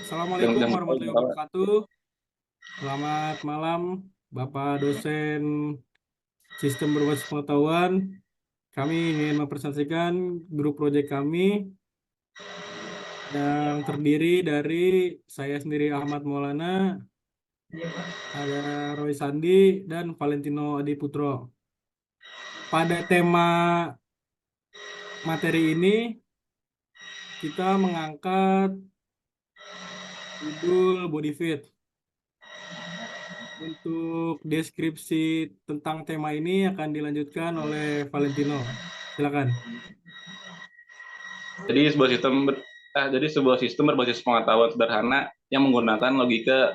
Assalamualaikum warahmatullahi wabarakatuh. Selamat malam, Bapak dosen Sistem Berbasis Pengetahuan. Kami ingin mempresentasikan grup proyek kami yang terdiri dari saya sendiri Ahmad Maulana, ada Roy Sandi, dan Valentino Adiputro. Pada tema materi ini, kita mengangkat judul body fit. Untuk deskripsi tentang tema ini akan dilanjutkan oleh Valentino. Silakan. Jadi sebuah sistem berbasis pengetahuan sederhana yang menggunakan logika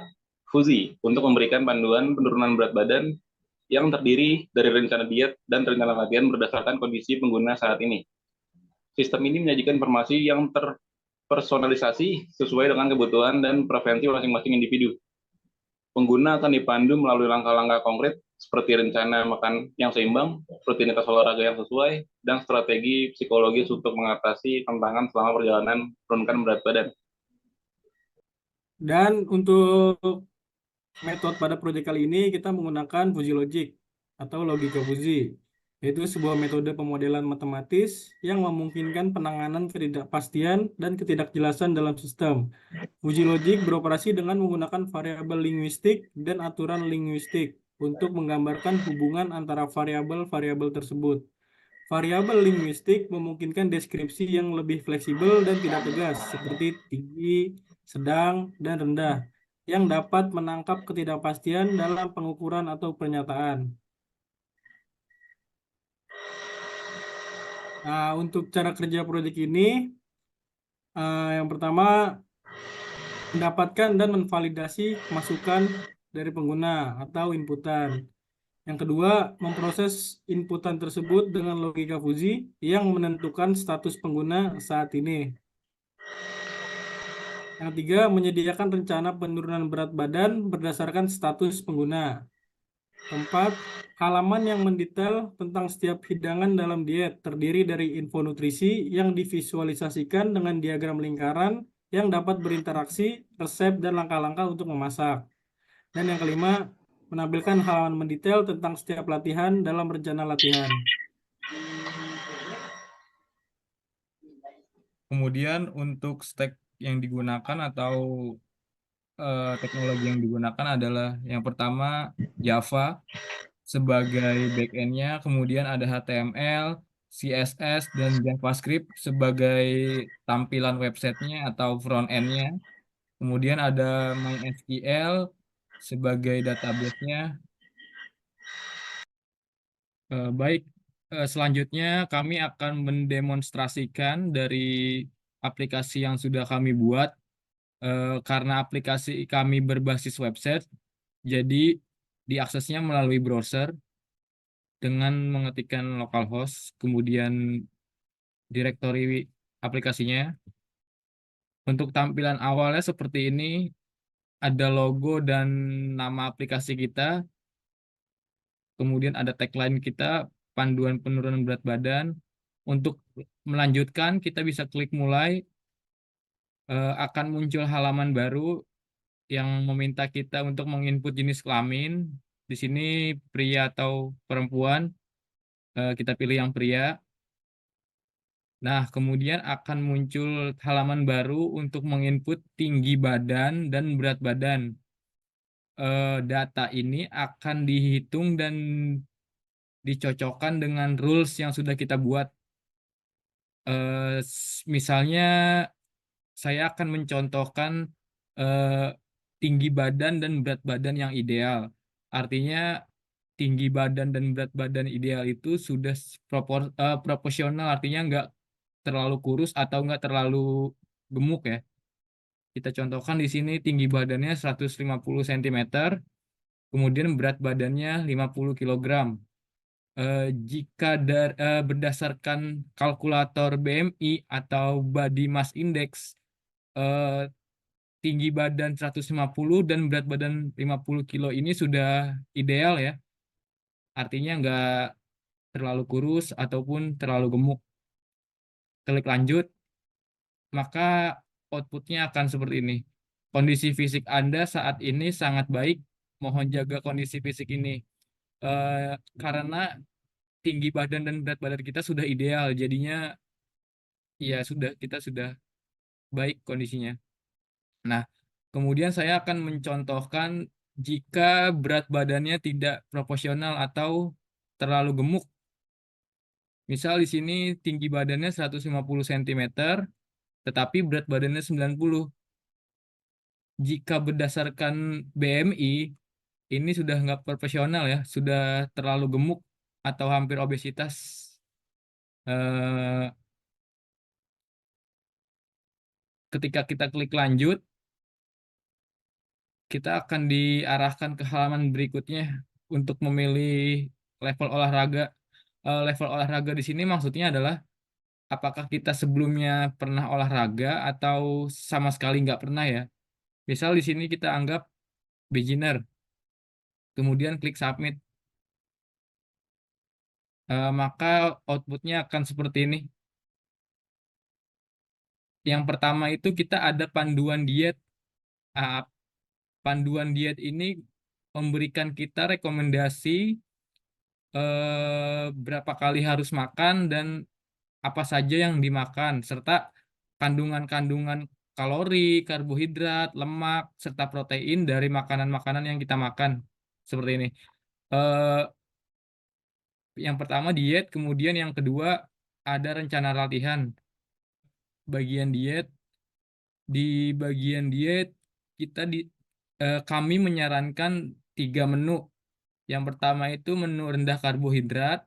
fuzi untuk memberikan panduan penurunan berat badan yang terdiri dari rencana diet dan rencana latihan berdasarkan kondisi pengguna saat ini. Sistem ini menyajikan informasi yang terpersonalisasi sesuai dengan kebutuhan dan preferensi masing-masing individu. Pengguna akan dipandu melalui langkah-langkah konkret seperti rencana makan yang seimbang, rutinitas olahraga yang sesuai, dan strategi psikologis untuk mengatasi tantangan selama perjalanan menurunkan berat badan. Dan untuk metode pada proyek kali ini kita menggunakan Fuzzy Logic atau logika Fuzzy, yaitu sebuah metode pemodelan matematis yang memungkinkan penanganan ketidakpastian dan ketidakjelasan dalam sistem. Fuzzy Logic beroperasi dengan menggunakan variabel linguistik dan aturan linguistik untuk menggambarkan hubungan antara variabel-variabel tersebut. Variabel linguistik memungkinkan deskripsi yang lebih fleksibel dan tidak tegas, seperti tinggi, sedang, dan rendah, yang dapat menangkap ketidakpastian dalam pengukuran atau pernyataan. Nah, untuk cara kerja proyek ini, yang pertama, mendapatkan dan menvalidasi masukan dari pengguna atau inputan. Yang kedua, memproses inputan tersebut dengan logika Fuzzy yang menentukan status pengguna saat ini. Yang ketiga, menyediakan rencana penurunan berat badan berdasarkan status pengguna. Keempat, halaman yang mendetail tentang setiap hidangan dalam diet terdiri dari info nutrisi yang divisualisasikan dengan diagram lingkaran yang dapat berinteraksi, resep, dan langkah-langkah untuk memasak. Dan yang kelima, menampilkan halaman mendetail tentang setiap latihan dalam rencana latihan. Kemudian untuk stack yang digunakan atau teknologi yang digunakan adalah yang pertama Java sebagai backend-nya, kemudian ada HTML, CSS, dan JavaScript sebagai tampilan websitenya atau front end-nya. Kemudian ada MySQL sebagai database-nya. Baik, selanjutnya kami akan mendemonstrasikan dari aplikasi yang sudah kami buat. Karena aplikasi kami berbasis website, jadi diaksesnya melalui browser dengan mengetikkan localhost, kemudian direktori aplikasinya. Untuk tampilan awalnya seperti ini, ada logo dan nama aplikasi kita, kemudian ada tagline kita, panduan penurunan berat badan. Untuk melanjutkan, kita bisa klik mulai, akan muncul halaman baru yang meminta kita untuk menginput jenis kelamin. Di sini pria atau perempuan, kita pilih yang pria. Nah, kemudian akan muncul halaman baru untuk menginput tinggi badan dan berat badan. Data ini akan dihitung dan dicocokkan dengan rules yang sudah kita buat. Misalnya, saya akan mencontohkan tinggi badan dan berat badan yang ideal. Artinya tinggi badan dan berat badan ideal itu sudah proporsional, artinya nggak terlalu kurus atau nggak terlalu gemuk ya. Kita contohkan di sini tinggi badannya 150 cm, kemudian berat badannya 50 kg. Jika berdasarkan kalkulator BMI atau Body Mass Index, tinggi badan 150 dan berat badan 50 kilo ini sudah ideal ya. Artinya nggak terlalu kurus ataupun terlalu gemuk. Klik lanjut, maka outputnya akan seperti ini. kondisi fisik Anda saat ini sangat baik. Mohon jaga kondisi fisik ini. Karena tinggi badan dan berat badan kita sudah ideal, jadinya ya kita sudah baik kondisinya. Nah, kemudian saya akan mencontohkan jika berat badannya tidak proporsional atau terlalu gemuk. Misal di sini tinggi badannya 150 cm, tetapi berat badannya 90. Jika berdasarkan BMI, ini sudah nggak proporsional ya, sudah terlalu gemuk atau hampir obesitas. Eh, Ketika kita klik lanjut, kita akan diarahkan ke halaman berikutnya untuk memilih level olahraga. Level olahraga di sini maksudnya adalah apakah kita sebelumnya pernah olahraga atau sama sekali nggak pernah ya. Misal di sini kita anggap beginner, kemudian klik submit. Maka outputnya akan seperti ini. Yang pertama itu kita ada panduan diet. Ah, Panduan diet ini memberikan kita rekomendasi berapa kali harus makan dan apa saja yang dimakan, serta kandungan-kandungan kalori, karbohidrat, lemak, serta protein dari makanan-makanan yang kita makan. Seperti ini. Eh, yang pertama diet, kemudian yang kedua ada rencana latihan. Bagian diet, di bagian diet kami menyarankan 3 menu. Yang pertama itu menu rendah karbohidrat,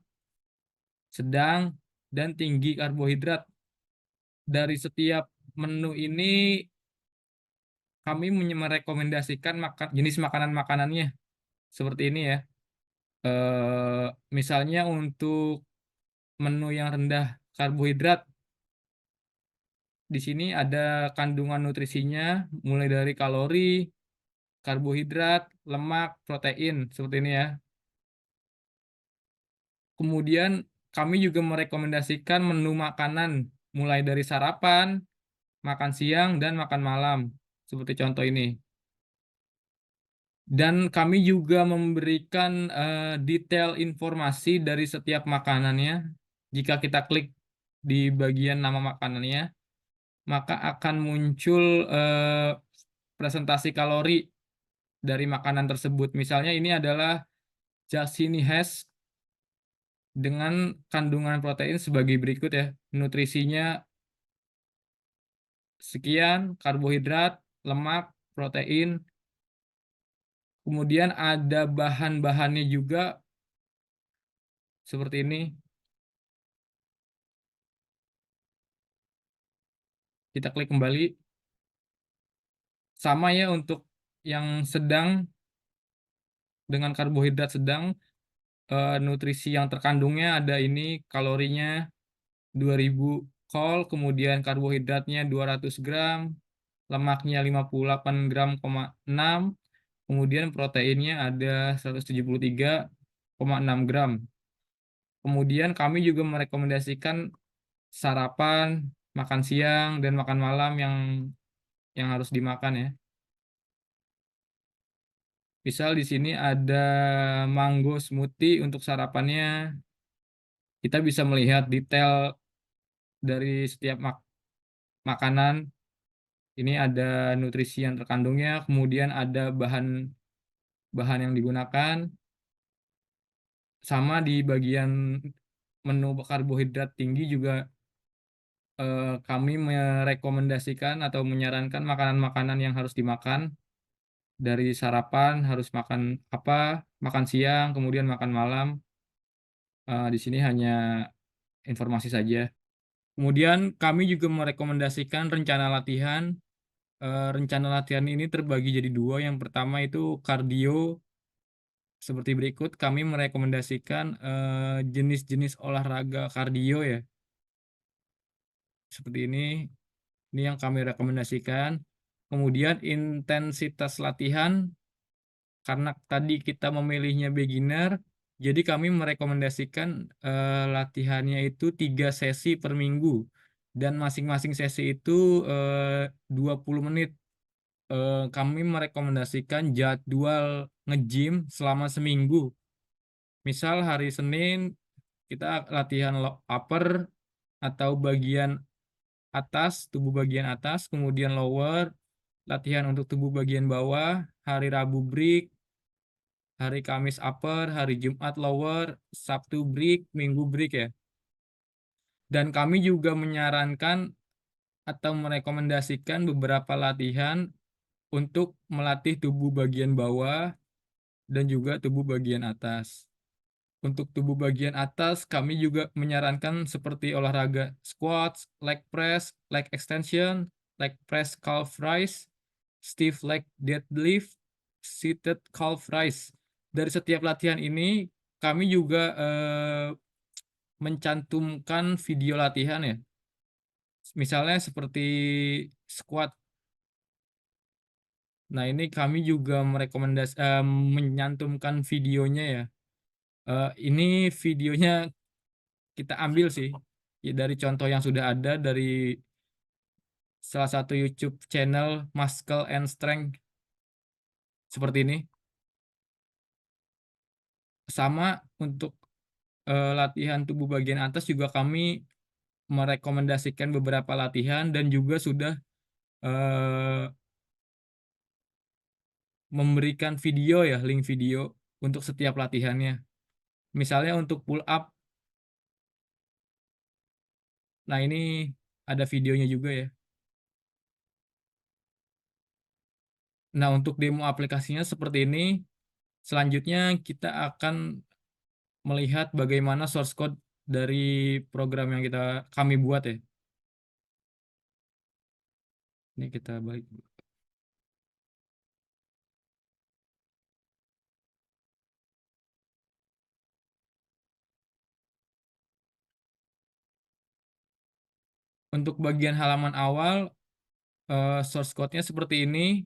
sedang, dan tinggi karbohidrat. Dari setiap menu ini kami merekomendasikan jenis makanan-makanannya seperti ini ya. Misalnya untuk menu yang rendah karbohidrat, di sini ada kandungan nutrisinya mulai dari kalori, karbohidrat, lemak, protein seperti ini ya. Kemudian kami juga merekomendasikan menu makanan mulai dari sarapan, makan siang, dan makan malam. Seperti contoh ini. Dan kami juga memberikan detail informasi dari setiap makanannya. Jika kita klik di bagian nama makanannya, maka akan muncul presentasi kalori dari makanan tersebut. Misalnya ini adalah Jasini Hash dengan kandungan protein sebagai berikut ya. Nutrisinya sekian, karbohidrat, lemak, protein. Kemudian ada bahan-bahannya juga seperti ini. Kita klik kembali. Sama ya untuk yang sedang dengan karbohidrat sedang, nutrisi yang terkandungnya ada ini, kalorinya 2000 kal, kemudian karbohidratnya 200 gram, lemaknya 58 gram,6, kemudian proteinnya ada 173,6 gram. Kemudian kami juga merekomendasikan sarapan, makan siang, dan makan malam yang harus dimakan ya. Misal di sini ada mango smoothie untuk sarapannya. Kita bisa melihat detail dari setiap makanan. Ini ada nutrisi yang terkandungnya, kemudian ada bahan yang digunakan. Sama di bagian menu karbohidrat tinggi juga kami merekomendasikan atau menyarankan makanan-makanan yang harus dimakan. Dari sarapan harus makan apa, makan siang, kemudian makan malam. Di sini hanya informasi saja. Kemudian kami juga merekomendasikan rencana latihan. Rencana latihan ini terbagi jadi 2. Yang pertama itu kardio. Seperti berikut, kami merekomendasikan jenis-jenis olahraga kardio ya. Seperti ini. Ini yang kami rekomendasikan. Kemudian intensitas latihan, karena tadi kita memilihnya beginner, jadi kami merekomendasikan latihannya itu 3 sesi per minggu. Dan masing-masing sesi itu 20 menit. kami merekomendasikan jadwal nge-gym selama seminggu. Misal hari Senin kita latihan upper atau bagian atas, tubuh bagian atas, kemudian lower, latihan untuk tubuh bagian bawah, hari Rabu break, hari Kamis upper, hari Jumat lower, Sabtu break, Minggu break ya. Dan kami juga menyarankan atau merekomendasikan beberapa latihan untuk melatih tubuh bagian bawah dan juga tubuh bagian atas. Untuk tubuh bagian atas, kami juga menyarankan seperti olahraga squats, leg press, leg extension, leg press calf raise, stiff leg deadlift, seated calf raise. Dari setiap latihan ini, kami juga mencantumkan video latihan ya. Misalnya seperti squat. Nah, ini kami juga menyantumkan videonya ya. Ini videonya kita ambil sih ya, dari contoh yang sudah ada dari salah satu YouTube channel Muscle and Strength seperti ini. Sama untuk latihan tubuh bagian atas juga kami merekomendasikan beberapa latihan dan juga sudah memberikan video ya, link video untuk setiap latihannya. Misalnya untuk pull up. Nah, ini ada videonya juga ya. Nah, untuk demo aplikasinya seperti ini. Selanjutnya kita akan melihat bagaimana source code dari program yang kami buat ya. Ini kita balik. Untuk bagian halaman awal, source code-nya seperti ini.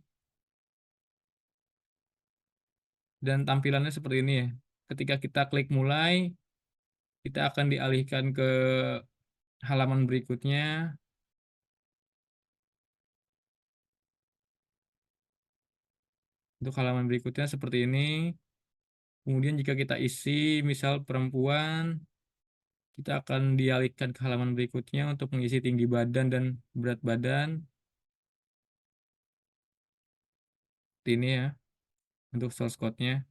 Dan tampilannya seperti ini ya. Ketika kita klik mulai, kita akan dialihkan ke halaman berikutnya. Untuk halaman berikutnya seperti ini. Kemudian jika kita isi, misal perempuan, kita akan dialihkan ke halaman berikutnya untuk mengisi tinggi badan dan berat badan. Seperti ini ya, untuk source code-nya.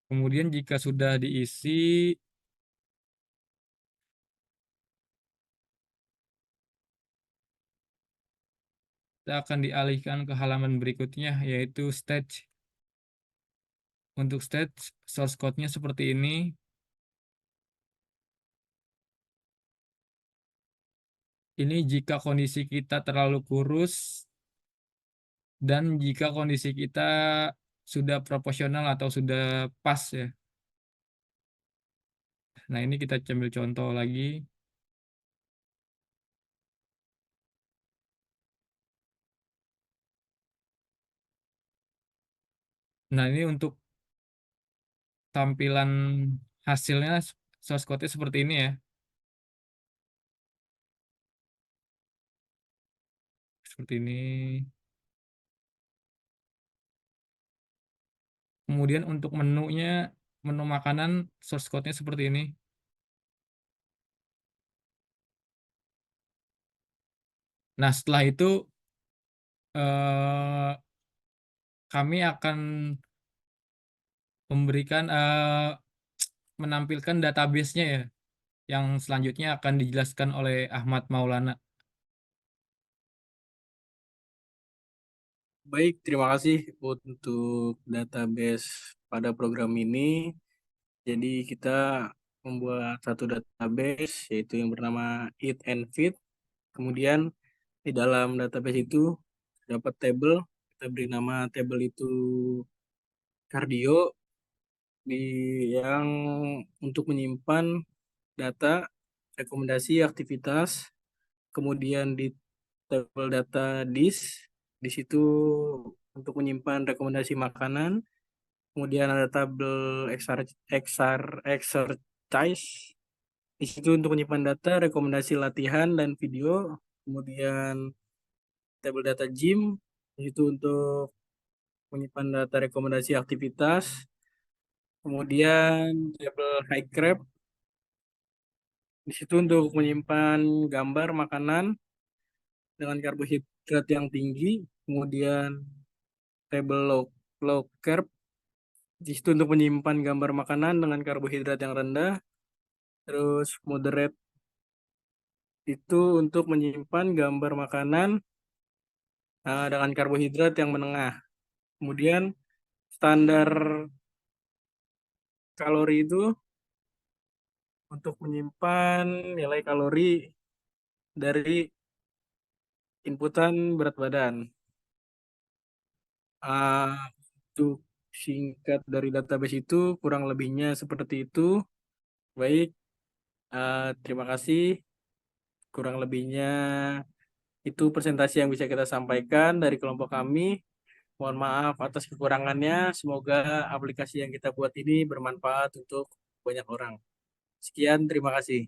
Kemudian jika sudah diisi, kita akan dialihkan ke halaman berikutnya, yaitu stage. Untuk stage, source code-nya seperti ini. Ini jika kondisi kita terlalu kurus dan jika kondisi kita sudah proporsional atau sudah pas ya. Nah, ini kita ambil contoh lagi. Nah, ini untuk tampilan hasilnya source code-nya seperti ini ya. Seperti ini. Kemudian untuk menunya, menu makanan source code-nya seperti ini. Nah, setelah itu eh, kami akan memberikan menampilkan database-nya ya, yang selanjutnya akan dijelaskan oleh Ahmad Maulana. Baik, terima kasih untuk database pada program ini. Jadi kita membuat satu database yaitu yang bernama Eat and Fit. Kemudian di dalam database itu dapat table, kita beri nama table itu cardio yang untuk menyimpan data rekomendasi aktivitas. Kemudian di table data di situ untuk menyimpan rekomendasi makanan. Kemudian ada tabel exercise Di situ untuk menyimpan data, rekomendasi latihan dan video, kemudian tabel data gym, di situ untuk menyimpan data rekomendasi aktivitas, kemudian tabel high crab, di situ untuk menyimpan gambar makanan dengan karbohidrat yang tinggi, kemudian tabel low carb, di situ untuk menyimpan gambar makanan dengan karbohidrat yang rendah, terus moderate itu untuk menyimpan gambar makanan dengan karbohidrat yang menengah. Kemudian standar kalori itu untuk menyimpan nilai kalori dari inputan berat badan. Untuk singkat dari database itu kurang lebihnya seperti itu. Baik, terima kasih. Kurang lebihnya itu presentasi yang bisa kita sampaikan dari kelompok kami. Mohon maaf atas kekurangannya. Semoga aplikasi yang kita buat ini bermanfaat untuk banyak orang. Sekian, terima kasih.